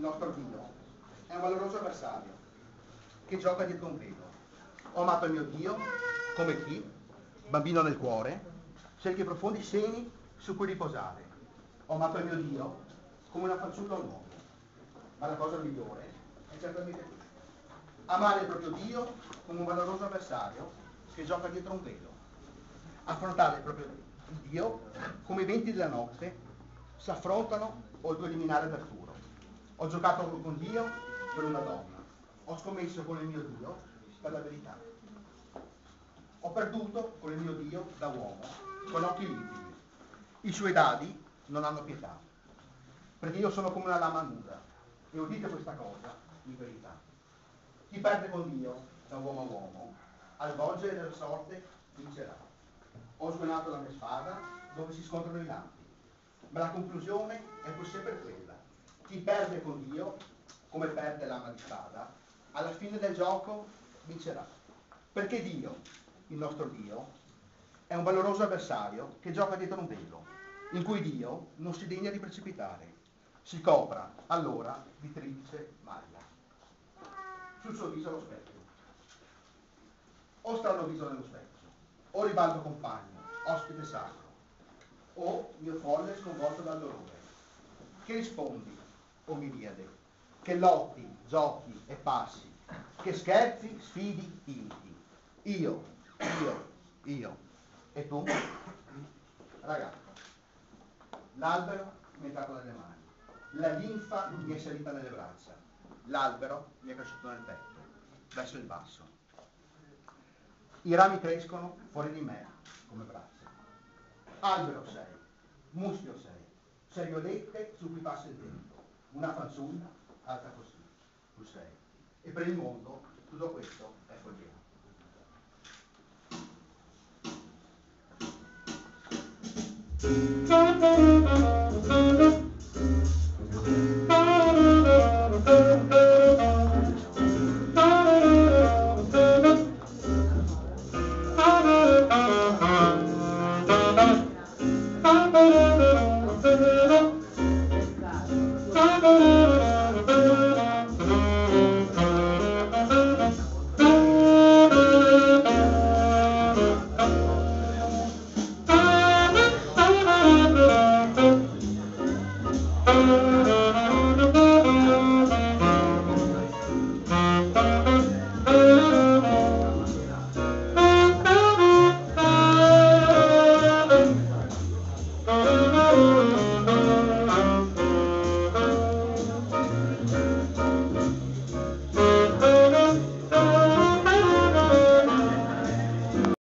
nostro Dio, è un valoroso avversario che gioca dietro un velo. Ho amato il mio Dio come chi, bambino nel cuore, cerca i profondi seni su cui riposare. Ho amato il mio Dio come una fanciulla a un uomo. Ma la cosa migliore è certamente questa: amare il proprio Dio come un valoroso avversario che gioca dietro un velo. Affrontare il proprio Dio come i venti della notte si affrontano oltre eliminare per puro. Ho giocato con Dio per una donna. Ho scommesso con il mio Dio per la verità. Ho perduto con il mio Dio da uomo, con occhi limpidi. I suoi dadi non hanno pietà, perché io sono come una lama nuda. E udite questa cosa in verità: chi perde con Dio da uomo a uomo, al volgere della sorte vincerà. Ho suonato la mia spada dove si scontrano i lampi, ma la conclusione è pur sempre quella: chi perde con Dio, come perde lama di spada, alla fine del gioco vincerà. Perché Dio, il nostro Dio, è un valoroso avversario che gioca dietro un velo, in cui Dio non si degna di precipitare. Si copra allora di triplice maglia. Sul suo viso lo specchio. O strano viso nello specchio, o ribaldo compagno, ospite sacro, o mio folle sconvolto dal dolore. Che rispondi, o miriade? Che lotti, giochi e passi, che scherzi, sfidi, inti. Io. E tu? Ragazzo, l'albero mi è entrato nelle mani, la linfa mi è salita nelle braccia, l'albero mi è cresciuto nel petto, verso il basso. I rami crescono fuori di me come braccia. Albero sei, muschio sei violette su cui passa il vento, una fanciulla alta così, tu sei. E per il mondo tutto questo è follia.